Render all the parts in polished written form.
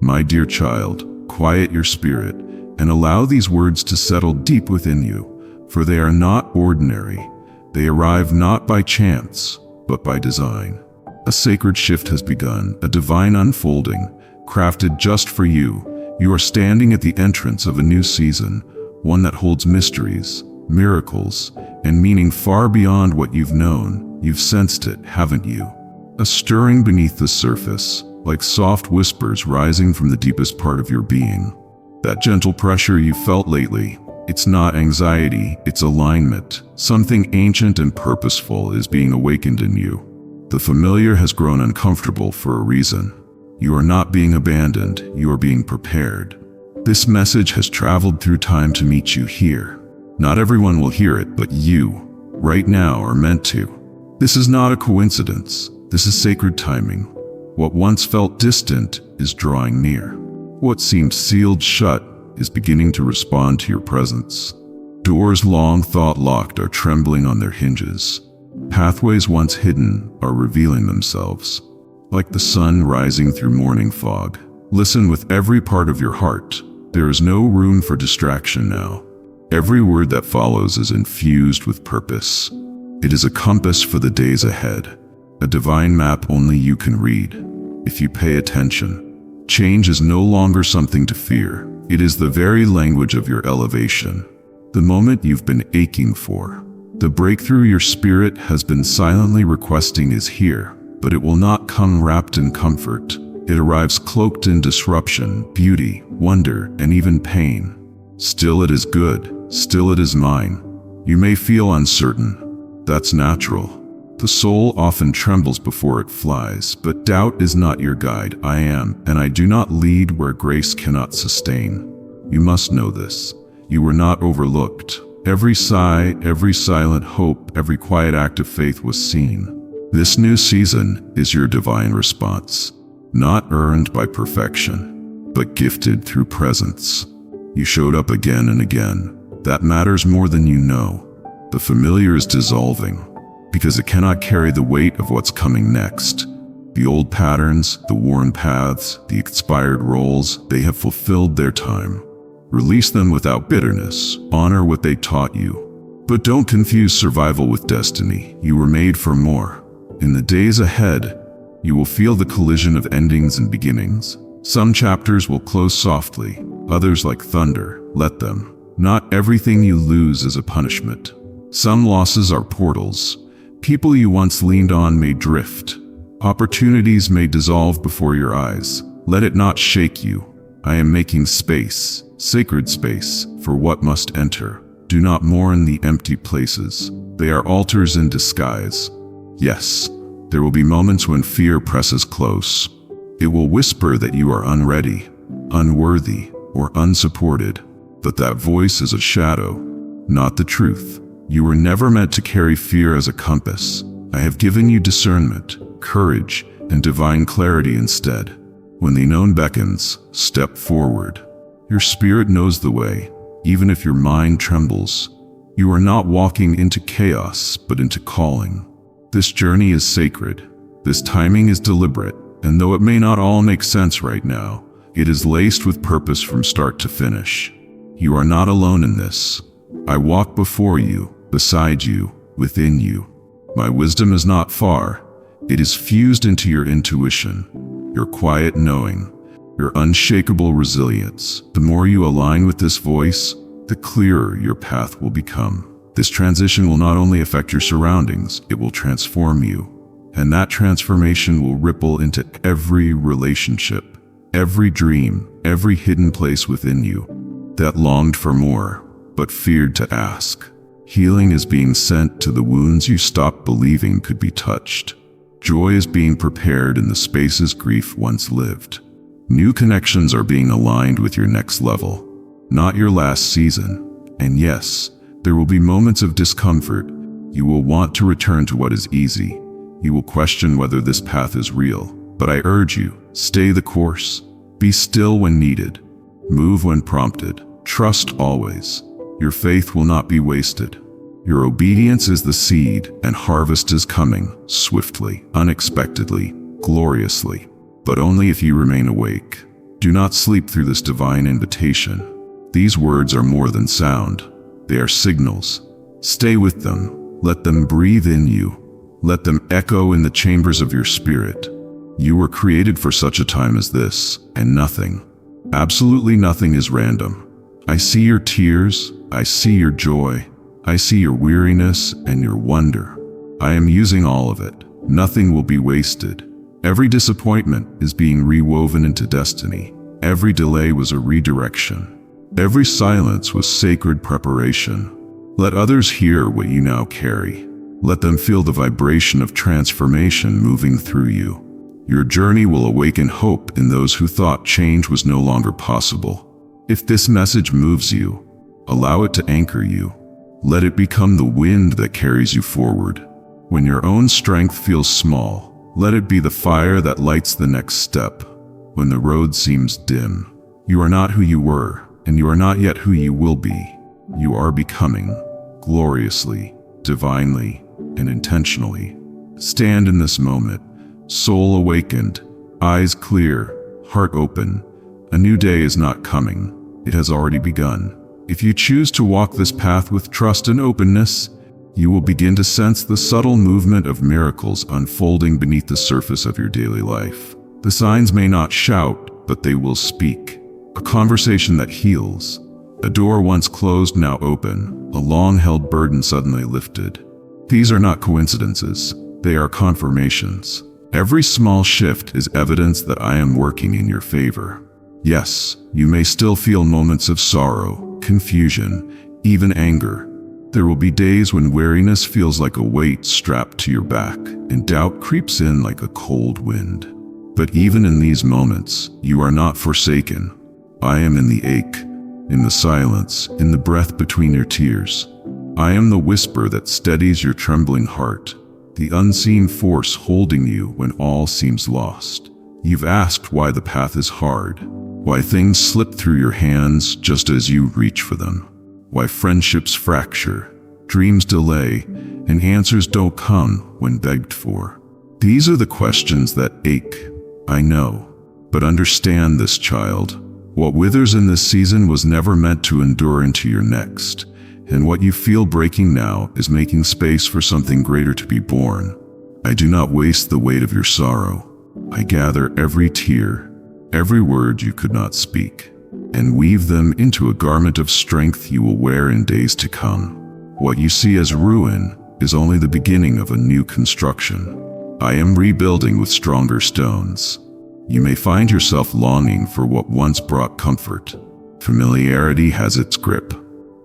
My dear child, quiet your spirit and allow these words to settle deep within you, for they are not ordinary. They arrive not by chance, but by design. A sacred shift has begun, a divine unfolding, crafted just for you. You are standing at the entrance of a new season, one that holds mysteries, miracles, and meaning far beyond what you've known. You've sensed it, haven't you? A stirring beneath the surface, like soft whispers rising from the deepest part of your being. That gentle pressure you felt lately, it's not anxiety, it's alignment. Something ancient and purposeful is being awakened in you. The familiar has grown uncomfortable for a reason. You are not being abandoned, you are being prepared. This message has traveled through time to meet you here. Not everyone will hear it, but you, right now, are meant to. This is not a coincidence. This is sacred timing. What once felt distant is drawing near. What seemed sealed shut is beginning to respond to your presence. Doors long thought locked are trembling on their hinges. Pathways once hidden are revealing themselves. Like the sun rising through morning fog, listen with every part of your heart. There is no room for distraction now. Every word that follows is infused with purpose. It is a compass for the days ahead, a divine map only you can read. If you pay attention, change is no longer something to fear. It is the very language of your elevation, the moment you've been aching for. The breakthrough your spirit has been silently requesting is here, but it will not come wrapped in comfort. It arrives cloaked in disruption, beauty, wonder, and even pain. Still it is good, still it is mine. You may feel uncertain. That's natural. The soul often trembles before it flies, but doubt is not your guide. I am, and I do not lead where grace cannot sustain. You must know this. You were not overlooked. Every sigh, every silent hope, every quiet act of faith was seen. This new season is your divine response, not earned by perfection, but gifted through presence. You showed up again and again. That matters more than you know. The familiar is dissolving, because it cannot carry the weight of what's coming next. The old patterns, the worn paths, the expired roles, they have fulfilled their time. Release them without bitterness. Honor what they taught you. But don't confuse survival with destiny. You were made for more. In the days ahead, you will feel the collision of endings and beginnings. Some chapters will close softly, others like thunder. Let them. Not everything you lose is a punishment. Some losses are portals. People you once leaned on may drift. Opportunities may dissolve before your eyes. Let it not shake you. I am making space, sacred space, for what must enter. Do not mourn the empty places. They are altars in disguise. Yes, there will be moments when fear presses close. It will whisper that you are unready, unworthy, or unsupported. But that voice is a shadow, not the truth. You were never meant to carry fear as a compass. I have given you discernment, courage, and divine clarity instead. When the unknown beckons, step forward. Your spirit knows the way, even if your mind trembles. You are not walking into chaos, but into calling. This journey is sacred. This timing is deliberate, and though it may not all make sense right now, it is laced with purpose from start to finish. You are not alone in this. I walk before you, beside you, within you. My wisdom is not far. It is fused into your intuition, your quiet knowing, your unshakable resilience. The more you align with this voice, the clearer your path will become. This transition will not only affect your surroundings, it will transform you. And that transformation will ripple into every relationship, every dream, every hidden place within you that longed for more, but feared to ask. Healing is being sent to the wounds you stopped believing could be touched. Joy is being prepared in the spaces grief once lived. New connections are being aligned with your next level, not your last season. And yes, there will be moments of discomfort. You will want to return to what is easy. You will question whether this path is real. But I urge you, stay the course. Be still when needed. Move when prompted. Trust always. Your faith will not be wasted. Your obedience is the seed, and harvest is coming, swiftly, unexpectedly, gloriously. But only if you remain awake. Do not sleep through this divine invitation. These words are more than sound. They are signals. Stay with them. Let them breathe in you. Let them echo in the chambers of your spirit. You were created for such a time as this, and nothing, absolutely nothing is random. I see your tears. I see your joy. I see your weariness and your wonder. I am using all of it. Nothing will be wasted. Every disappointment is being rewoven into destiny. Every delay was a redirection. Every silence was sacred preparation. Let others hear what you now carry. Let them feel the vibration of transformation moving through you. Your journey will awaken hope in those who thought change was no longer possible. If this message moves you, allow it to anchor you. Let it become the wind that carries you forward. When your own strength feels small, let it be the fire that lights the next step. When the road seems dim, you are not who you were, and you are not yet who you will be. You are becoming, gloriously, divinely, and intentionally. Stand in this moment, soul awakened, eyes clear, heart open. A new day is not coming. It has already begun. If you choose to walk this path with trust and openness, you will begin to sense the subtle movement of miracles unfolding beneath the surface of your daily life. The signs may not shout, but they will speak. A conversation that heals. A door once closed now open. A long-held burden suddenly lifted. These are not coincidences. They are confirmations. Every small shift is evidence that I am working in your favor. Yes, you may still feel moments of sorrow, confusion, even anger. There will be days when weariness feels like a weight strapped to your back, and doubt creeps in like a cold wind. But even in these moments, you are not forsaken. I am in the ache, in the silence, in the breath between your tears. I am the whisper that steadies your trembling heart, the unseen force holding you when all seems lost. You've asked why the path is hard, why things slip through your hands just as you reach for them, why friendships fracture, dreams delay, and answers don't come when begged for. These are the questions that ache, I know. But understand this, child. What withers in this season was never meant to endure into your next. And what you feel breaking now is making space for something greater to be born. I do not waste the weight of your sorrow. I gather every tear, every word you could not speak, and weave them into a garment of strength you will wear in days to come. What you see as ruin is only the beginning of a new construction. I am rebuilding with stronger stones. You may find yourself longing for what once brought comfort. Familiarity has its grip.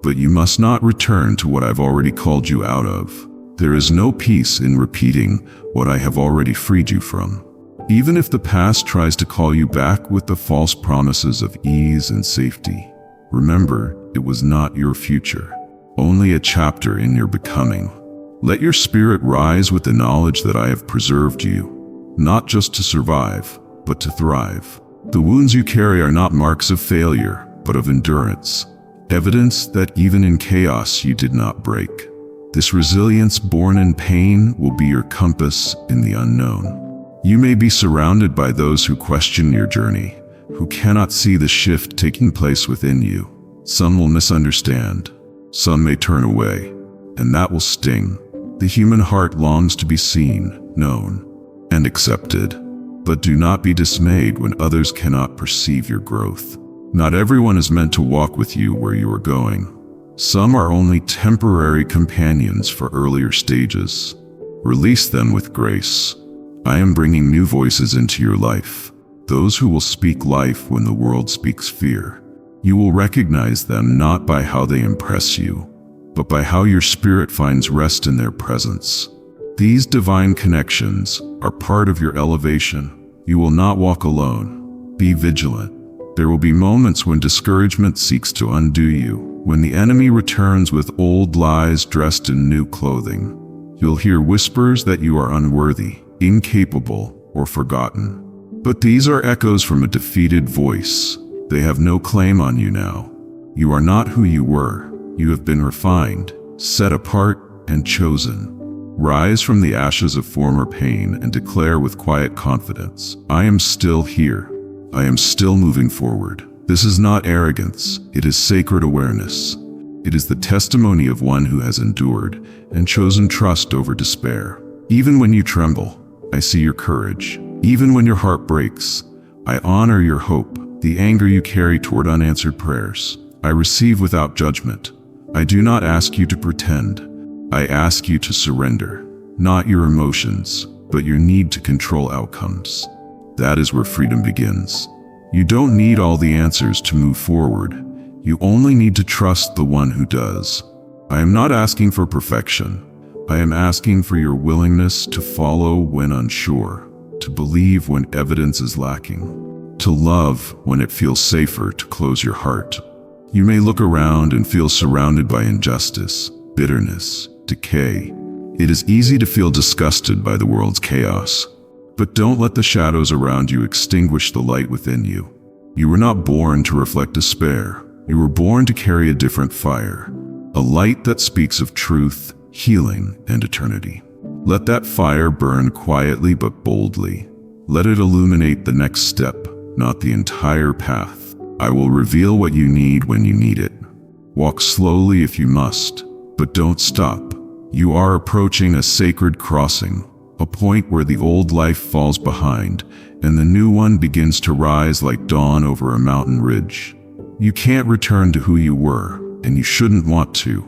But you must not return to what I've already called you out of. There is no peace in repeating what I have already freed you from. Even if the past tries to call you back with the false promises of ease and safety, remember, it was not your future, only a chapter in your becoming. Let your spirit rise with the knowledge that I have preserved you, not just to survive, but to thrive. The wounds you carry are not marks of failure, but of endurance. Evidence that even in chaos you did not break. This resilience born in pain will be your compass in the unknown. You may be surrounded by those who question your journey, who cannot see the shift taking place within you. Some will misunderstand, some may turn away, and that will sting. The human heart longs to be seen, known, and accepted. But do not be dismayed when others cannot perceive your growth. Not everyone is meant to walk with you where you are going. Some are only temporary companions for earlier stages. Release them with grace. I am bringing new voices into your life, those who will speak life when the world speaks fear. You will recognize them not by how they impress you, but by how your spirit finds rest in their presence. These divine connections are part of your elevation. You will not walk alone. Be vigilant. There will be moments when discouragement seeks to undo you, when the enemy returns with old lies dressed in new clothing. You'll hear whispers that you are unworthy, incapable, or forgotten. But these are echoes from a defeated voice. They have no claim on you now. You are not who you were. You have been refined, set apart, and chosen. Rise from the ashes of former pain and declare with quiet confidence, I am still here. I am still moving forward. This is not arrogance, it is sacred awareness. It is the testimony of one who has endured and chosen trust over despair. Even when you tremble, I see your courage. Even when your heart breaks, I honor your hope, the anger you carry toward unanswered prayers. I receive without judgment. I do not ask you to pretend. I ask you to surrender, not your emotions, but your need to control outcomes. That is where freedom begins. You don't need all the answers to move forward. You only need to trust the one who does. I am not asking for perfection. I am asking for your willingness to follow when unsure, to believe when evidence is lacking, to love when it feels safer to close your heart. You may look around and feel surrounded by injustice, bitterness, decay. It is easy to feel disgusted by the world's chaos. But don't let the shadows around you extinguish the light within you. You were not born to reflect despair. You were born to carry a different fire, a light that speaks of truth, healing, and eternity. Let that fire burn quietly but boldly. Let it illuminate the next step, not the entire path. I will reveal what you need when you need it. Walk slowly if you must, but don't stop. You are approaching a sacred crossing, a point where the old life falls behind and the new one begins to rise like dawn over a mountain ridge. You can't return to who you were, and you shouldn't want to.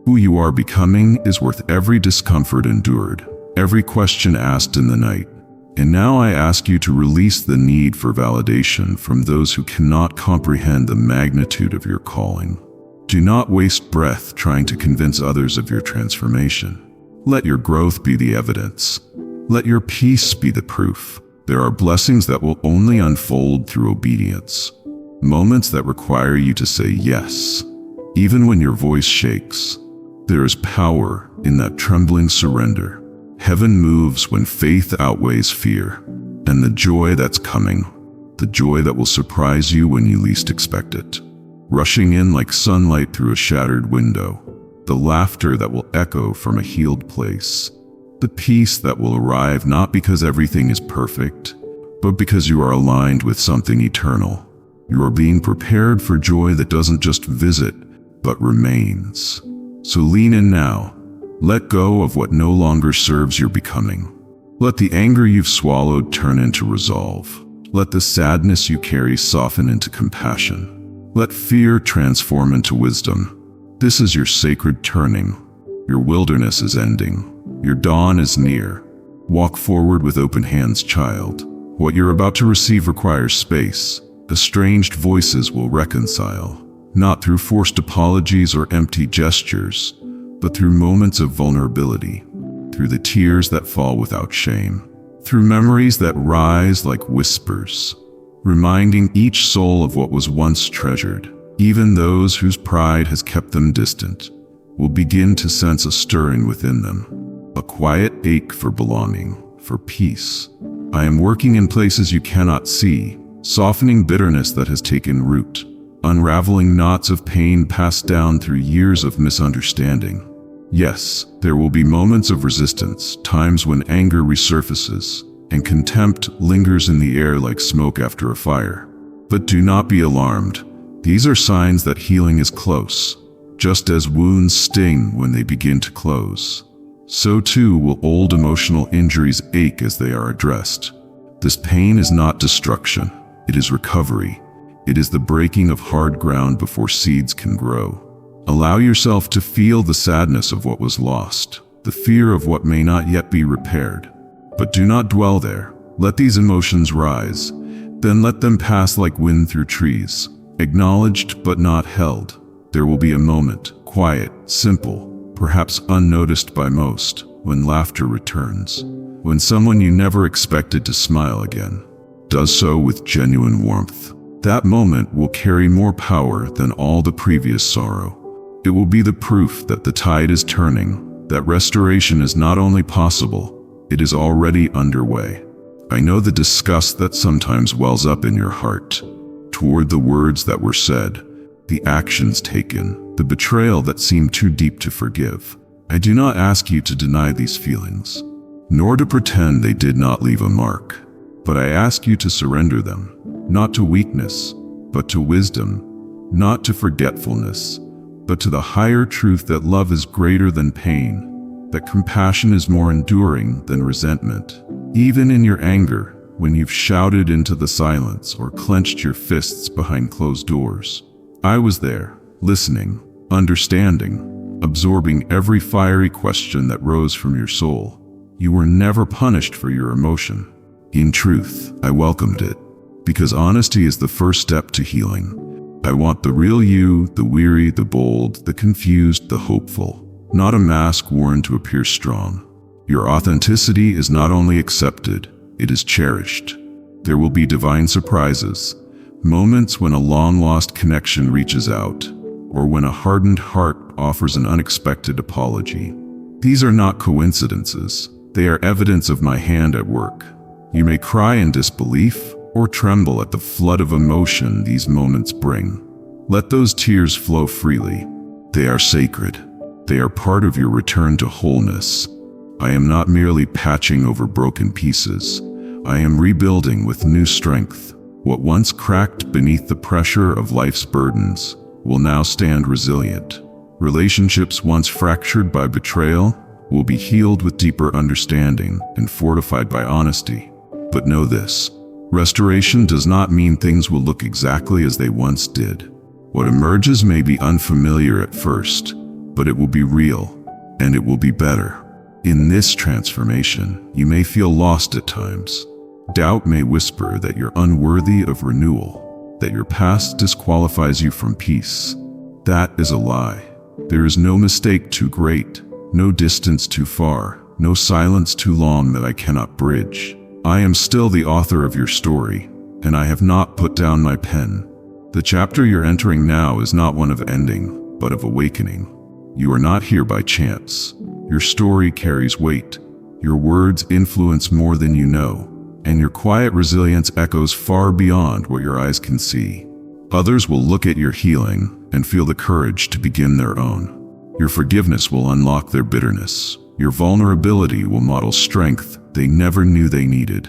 Who you are becoming is worth every discomfort endured, every question asked in the night. And now I ask you to release the need for validation from those who cannot comprehend the magnitude of your calling. Do not waste breath trying to convince others of your transformation. Let your growth be the evidence. Let your peace be the proof. There are blessings that will only unfold through obedience. Moments that require you to say yes, even when your voice shakes. There is power in that trembling surrender. Heaven moves when faith outweighs fear. And the joy that's coming, the joy that will surprise you when you least expect it. Rushing in like sunlight through a shattered window. The laughter that will echo from a healed place. The peace that will arrive not because everything is perfect, but because you are aligned with something eternal. You are being prepared for joy that doesn't just visit, but remains. So lean in now. Let go of what no longer serves your becoming. Let the anger you've swallowed turn into resolve. Let the sadness you carry soften into compassion. Let fear transform into wisdom. This is your sacred turning. Your wilderness is ending. Your dawn is near. Walk forward with open hands, child. What you're about to receive requires space. Estranged voices will reconcile, not through forced apologies or empty gestures, but through moments of vulnerability, through the tears that fall without shame, through memories that rise like whispers, reminding each soul of what was once treasured. Even those whose pride has kept them distant will begin to sense a stirring within them. A quiet ache for belonging, for peace. I am working in places you cannot see, softening bitterness that has taken root, unraveling knots of pain passed down through years of misunderstanding. Yes, there will be moments of resistance, times when anger resurfaces, and contempt lingers in the air like smoke after a fire. But do not be alarmed. These are signs that healing is close. Just as wounds sting when they begin to close, so too will old emotional injuries ache as they are addressed. This pain is not destruction, it is recovery. It is the breaking of hard ground before seeds can grow. Allow yourself to feel the sadness of what was lost, the fear of what may not yet be repaired. But do not dwell there. Let these emotions rise, then let them pass like wind through trees, acknowledged but not held. There will be a moment, quiet, simple, perhaps unnoticed by most, when laughter returns, when someone you never expected to smile again does so with genuine warmth. That moment will carry more power than all the previous sorrow. It will be the proof that the tide is turning, that restoration is not only possible, it is already underway. I know the disgust that sometimes wells up in your heart toward the words that were said, the actions taken, the betrayal that seemed too deep to forgive. I do not ask you to deny these feelings, nor to pretend they did not leave a mark, but I ask you to surrender them, not to weakness, but to wisdom, not to forgetfulness, but to the higher truth that love is greater than pain, that compassion is more enduring than resentment. Even in your anger, when you've shouted into the silence or clenched your fists behind closed doors, I was there, listening, understanding, absorbing every fiery question that rose from your soul. You were never punished for your emotion. In truth, I welcomed it, because honesty is the first step to healing. I want the real you, the weary, the bold, the confused, the hopeful, not a mask worn to appear strong. Your authenticity is not only accepted, it is cherished. There will be divine surprises, moments when a long-lost connection reaches out, or when a hardened heart offers an unexpected apology. These are not coincidences. They are evidence of my hand at work. You may cry in disbelief or tremble at the flood of emotion these moments bring. Let those tears flow freely. They are sacred. They are part of your return to wholeness. I am not merely patching over broken pieces. I am rebuilding with new strength. What once cracked beneath the pressure of life's burdens will now stand resilient. Relationships once fractured by betrayal will be healed with deeper understanding and fortified by honesty. But know this, restoration does not mean things will look exactly as they once did. What emerges may be unfamiliar at first, but it will be real, and it will be better. In this transformation, you may feel lost at times. Doubt may whisper that you're unworthy of renewal, that your past disqualifies you from peace. That is a lie. There is no mistake too great, no distance too far, no silence too long that I cannot bridge. I am still the author of your story, and I have not put down my pen. The chapter you're entering now is not one of ending, but of awakening. You are not here by chance. Your story carries weight. Your words influence more than you know, and your quiet resilience echoes far beyond what your eyes can see. Others will look at your healing and feel the courage to begin their own. Your forgiveness will unlock their bitterness. Your vulnerability will model strength they never knew they needed.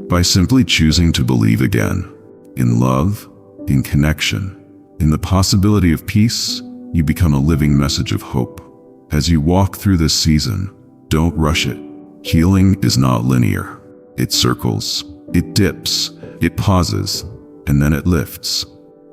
By simply choosing to believe again, in love, in connection, in the possibility of peace, you become a living message of hope. As you walk through this season, don't rush it. Healing is not linear. It circles, it dips, it pauses, and then it lifts.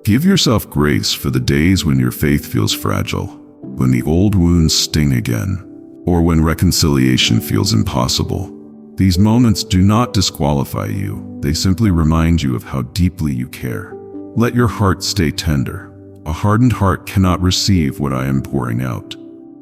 Give yourself grace for the days when your faith feels fragile, when the old wounds sting again, or when reconciliation feels impossible. These moments do not disqualify you. They simply remind you of how deeply you care. Let your heart stay tender. A hardened heart cannot receive what I am pouring out.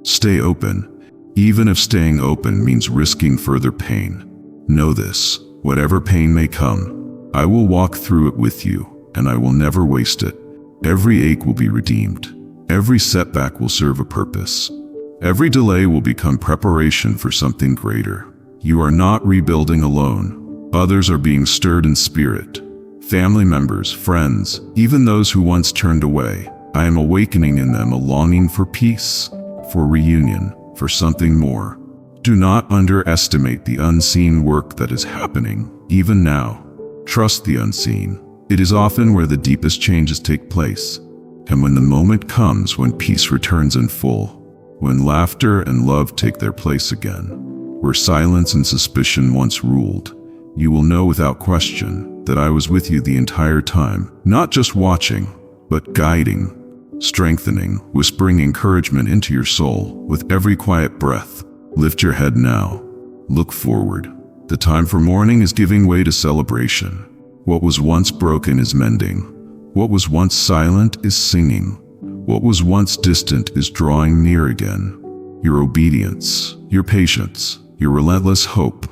Stay open, even if staying open means risking further pain. Know this, whatever pain may come, I will walk through it with you, and I will never waste it. Every ache will be redeemed. Every setback will serve a purpose. Every delay will become preparation for something greater. You are not rebuilding alone. Others are being stirred in spirit. Family members, friends, even those who once turned away. I am awakening in them a longing for peace, for reunion, for something more. Do not underestimate the unseen work that is happening, even now. Trust the unseen. It is often where the deepest changes take place. And when the moment comes when peace returns in full, when laughter and love take their place again, where silence and suspicion once ruled, you will know without question that I was with you the entire time, not just watching, but guiding, strengthening, whispering encouragement into your soul with every quiet breath. Lift your head now. Look forward. The time for mourning is giving way to celebration. What was once broken is mending. What was once silent is singing. What was once distant is drawing near again. Your obedience, your patience, your relentless hope,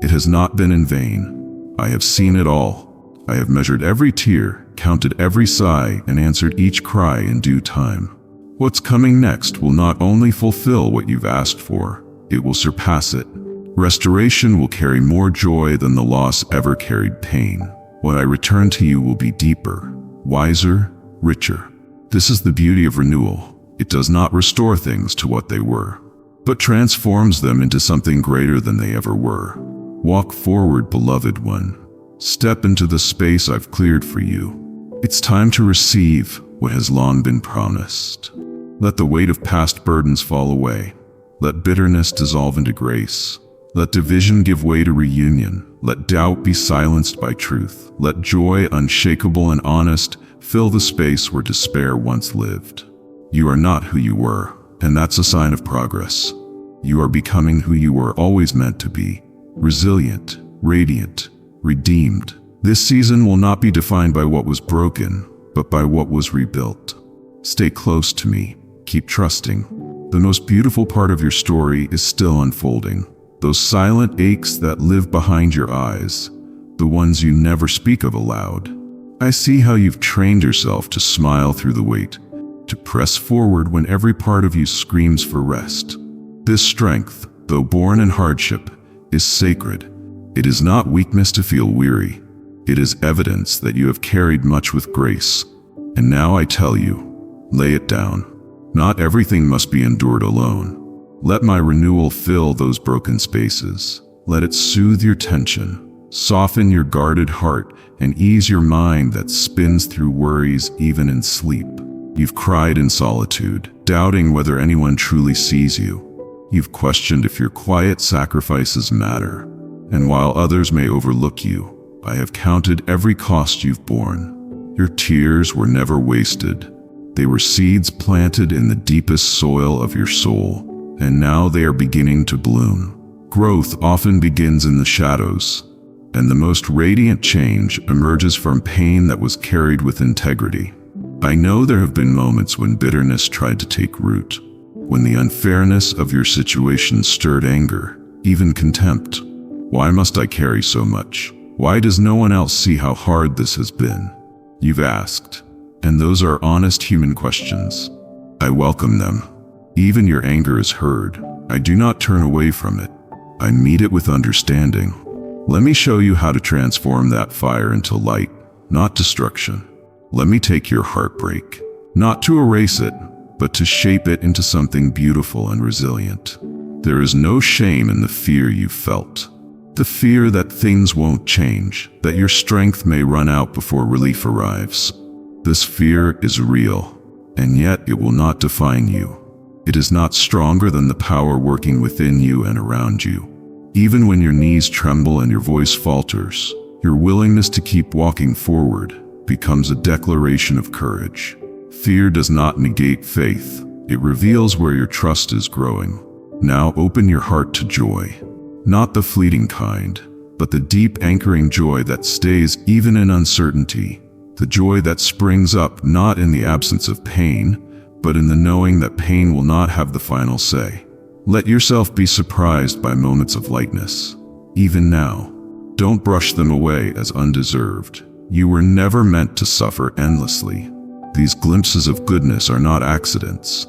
it has not been in vain. I have seen it all. I have measured every tear, counted every sigh, and answered each cry in due time. What's coming next will not only fulfill what you've asked for, it will surpass it. Restoration will carry more joy than the loss ever carried pain. When I return to you will be deeper, wiser, richer. This is the beauty of renewal. It does not restore things to what they were, but transforms them into something greater than they ever were. Walk forward, beloved one. Step into the space I've cleared for you. It's time to receive what has long been promised. Let the weight of past burdens fall away. Let bitterness dissolve into grace. Let division give way to reunion. Let doubt be silenced by truth. Let joy, unshakable and honest, fill the space where despair once lived. You are not who you were, and that's a sign of progress. You are becoming who you were always meant to be. Resilient, radiant, redeemed. This season will not be defined by what was broken, but by what was rebuilt. Stay close to me. Keep trusting. The most beautiful part of your story is still unfolding. Those silent aches that live behind your eyes, the ones you never speak of aloud. I see how you've trained yourself to smile through the weight, to press forward when every part of you screams for rest. This strength, though born in hardship, is sacred. It is not weakness to feel weary. It is evidence that you have carried much with grace. And now I tell you, lay it down. Not everything must be endured alone. Let my renewal fill those broken spaces. Let it soothe your tension, soften your guarded heart, and ease your mind that spins through worries even in sleep. You've cried in solitude, doubting whether anyone truly sees you. You've questioned if your quiet sacrifices matter. And while others may overlook you, I have counted every cost you've borne. Your tears were never wasted. They were seeds planted in the deepest soil of your soul, and now they are beginning to bloom. Growth often begins in the shadows, and the most radiant change emerges from pain that was carried with integrity. I know there have been moments when bitterness tried to take root, when the unfairness of your situation stirred anger, even contempt. Why must I carry so much? Why does no one else see how hard this has been? You've asked, and those are honest human questions. I welcome them. Even your anger is heard. I do not turn away from it. I meet it with understanding. Let me show you how to transform that fire into light, not destruction. Let me take your heartbreak, not to erase it, but to shape it into something beautiful and resilient. There is no shame in the fear you felt. The fear that things won't change, that your strength may run out before relief arrives. This fear is real, and yet it will not define you. It is not stronger than the power working within you and around you. Even when your knees tremble and your voice falters, your willingness to keep walking forward becomes a declaration of courage. Fear does not negate faith. It reveals where your trust is growing. Now open your heart to joy. Not the fleeting kind, but the deep anchoring joy that stays even in uncertainty. The joy that springs up not in the absence of pain, but in the knowing that pain will not have the final say. Let yourself be surprised by moments of lightness, even now. Don't brush them away as undeserved. You were never meant to suffer endlessly. These glimpses of goodness are not accidents.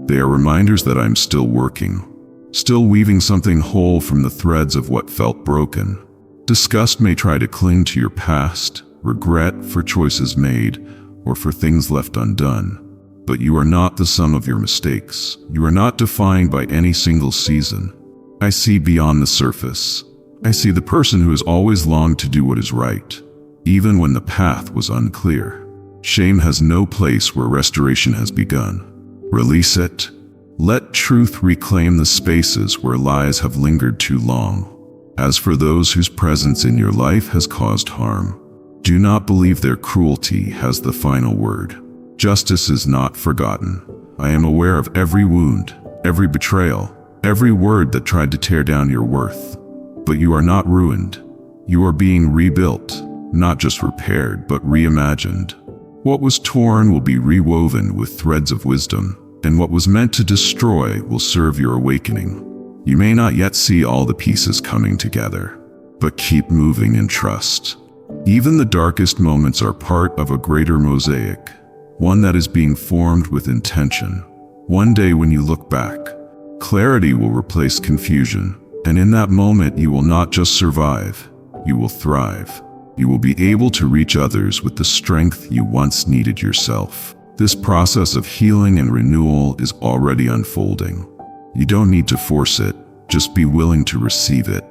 They are reminders that I'm still working, still weaving something whole from the threads of what felt broken. Disgust may try to cling to your past, regret for choices made, or for things left undone. But you are not the sum of your mistakes. You are not defined by any single season. I see beyond the surface. I see the person who has always longed to do what is right, even when the path was unclear. Shame has no place where restoration has begun. Release it. Let truth reclaim the spaces where lies have lingered too long. As for those whose presence in your life has caused harm, do not believe their cruelty has the final word. Justice is not forgotten. I am aware of every wound, every betrayal, every word that tried to tear down your worth. But you are not ruined. You are being rebuilt, not just repaired, but reimagined. What was torn will be rewoven with threads of wisdom, and what was meant to destroy will serve your awakening. You may not yet see all the pieces coming together, but keep moving in trust. Even the darkest moments are part of a greater mosaic, one that is being formed with intention. One day when you look back, clarity will replace confusion, and in that moment you will not just survive, you will thrive. You will be able to reach others with the strength you once needed yourself. This process of healing and renewal is already unfolding. You don't need to force it, just be willing to receive it.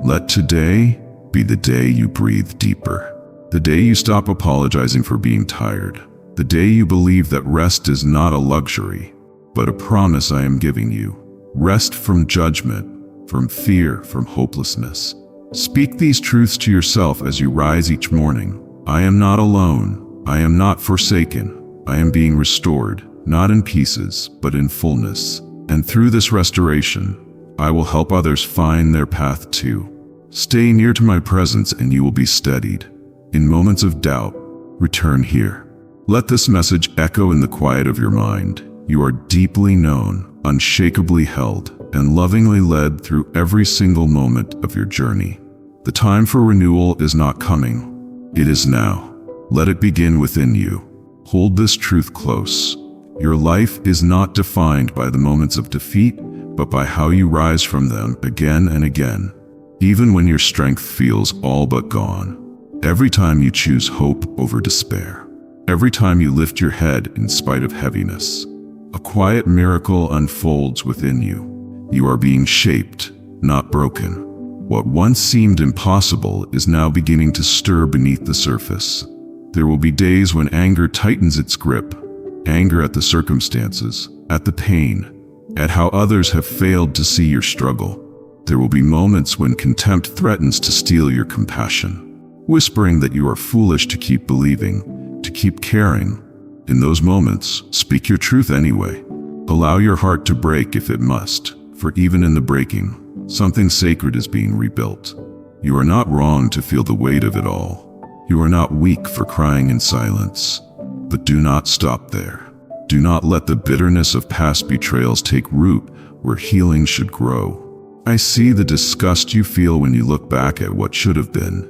Let today be the day you breathe deeper. The day you stop apologizing for being tired. The day you believe that rest is not a luxury, but a promise I am giving you. Rest from judgment, from fear, from hopelessness. Speak these truths to yourself as you rise each morning. I am not alone. I am not forsaken. I am being restored, not in pieces, but in fullness. And through this restoration, I will help others find their path too. Stay near to my presence and you will be steadied. In moments of doubt, return here. Let this message echo in the quiet of your mind. You are deeply known, unshakably held, and lovingly led through every single moment of your journey. The time for renewal is not coming. It is now. Let it begin within you. Hold this truth close. Your life is not defined by the moments of defeat, but by how you rise from them again and again. Even when your strength feels all but gone. Every time you choose hope over despair. Every time you lift your head in spite of heaviness. A quiet miracle unfolds within you. You are being shaped, not broken. What once seemed impossible is now beginning to stir beneath the surface. There will be days when anger tightens its grip. Anger at the circumstances, at the pain, at how others have failed to see your struggle. There will be moments when contempt threatens to steal your compassion, whispering that you are foolish to keep believing, to keep caring. In those moments, speak your truth anyway. Allow your heart to break if it must, for even in the breaking, something sacred is being rebuilt. You are not wrong to feel the weight of it all. You are not weak for crying in silence. But do not stop there. Do not let the bitterness of past betrayals take root where healing should grow. I see the disgust you feel when you look back at what should have been,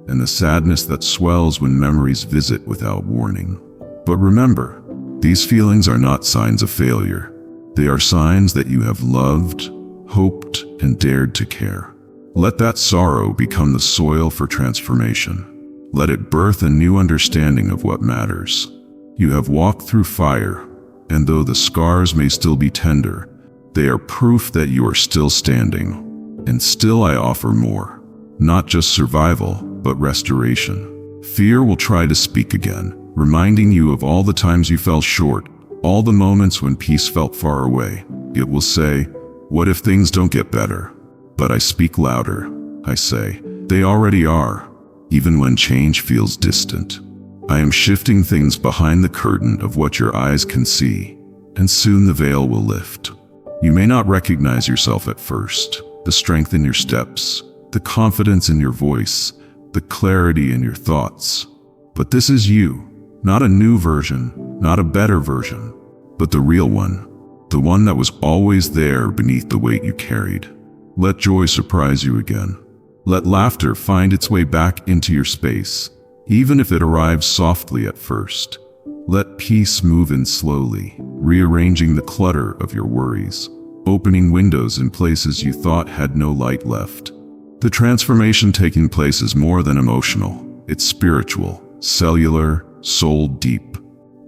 and the sadness that swells when memories visit without warning. But remember, these feelings are not signs of failure. They are signs that you have loved, hoped, and dared to care. Let that sorrow become the soil for transformation. Let it birth a new understanding of what matters. You have walked through fire, and though the scars may still be tender, they are proof that you are still standing. And still I offer more. Not just survival, but restoration. Fear will try to speak again, reminding you of all the times you fell short, all the moments when peace felt far away. It will say, what if things don't get better? But I speak louder. I say, they already are, even when change feels distant. I am shifting things behind the curtain of what your eyes can see, and soon the veil will lift. You may not recognize yourself at first, the strength in your steps, the confidence in your voice, the clarity in your thoughts. But this is you, not a new version, not a better version, but the real one, the one that was always there beneath the weight you carried. Let joy surprise you again. Let laughter find its way back into your space, even if it arrives softly at first. Let peace move in slowly, rearranging the clutter of your worries, opening windows in places you thought had no light left. The transformation taking place is more than emotional. It's spiritual, cellular, soul deep.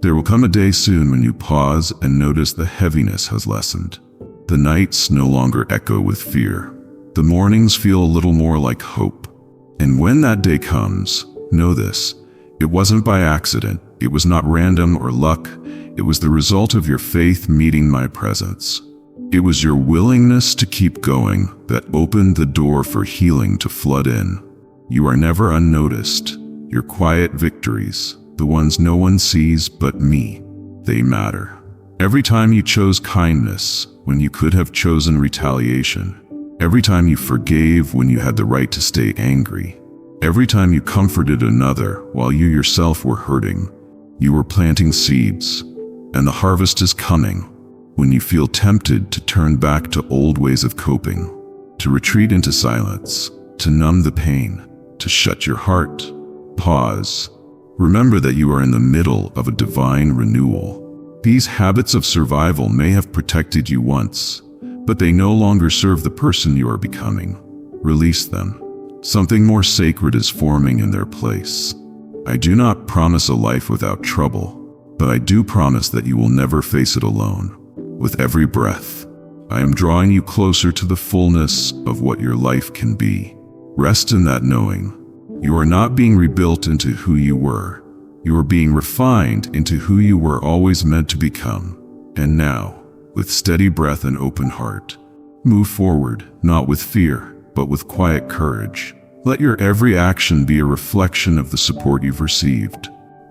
There will come a day soon when you pause and notice the heaviness has lessened. The nights no longer echo with fear. The mornings feel a little more like hope. And when that day comes, know this, it wasn't by accident, it was not random or luck, it was the result of your faith meeting my presence. It was your willingness to keep going that opened the door for healing to flood in. You are never unnoticed. Your quiet victories, the ones no one sees but me, they matter. Every time you chose kindness when you could have chosen retaliation, every time you forgave when you had the right to stay angry, every time you comforted another while you yourself were hurting, you were planting seeds, and the harvest is coming when you feel tempted to turn back to old ways of coping, to retreat into silence, to numb the pain, to shut your heart. Pause. Remember that you are in the middle of a divine renewal. These habits of survival may have protected you once, but they no longer serve the person you are becoming. Release them. Something more sacred is forming in their place. I do not promise a life without trouble, but I do promise that you will never face it alone. With every breath, I am drawing you closer to the fullness of what your life can be. Rest in that knowing. You are not being rebuilt into who you were. You are being refined into who you were always meant to become. And now, with steady breath and open heart, move forward, not with fear, but with quiet courage. Let your every action be a reflection of the support you've received.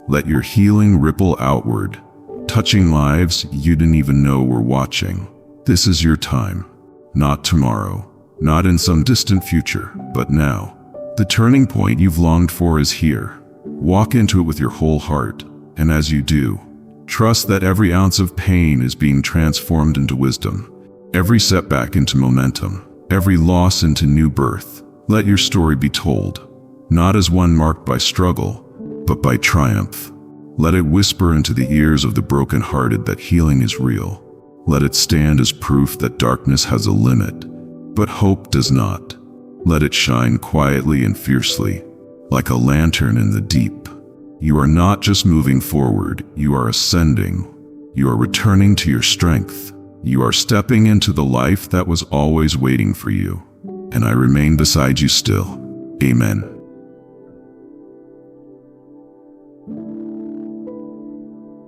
Let your healing ripple outward, touching lives you didn't even know were watching. This is your time. Not tomorrow, not in some distant future, but now. The turning point you've longed for is here. Walk into it with your whole heart, and as you do, trust that every ounce of pain is being transformed into wisdom, every setback into momentum, every loss into new birth. Let your story be told, not as one marked by struggle, but by triumph. Let it whisper into the ears of the brokenhearted that healing is real. Let it stand as proof that darkness has a limit, but hope does not. Let it shine quietly and fiercely, like a lantern in the deep. You are not just moving forward, you are ascending. You are returning to your strength. You are stepping into the life that was always waiting for you. And I remain beside you still. Amen.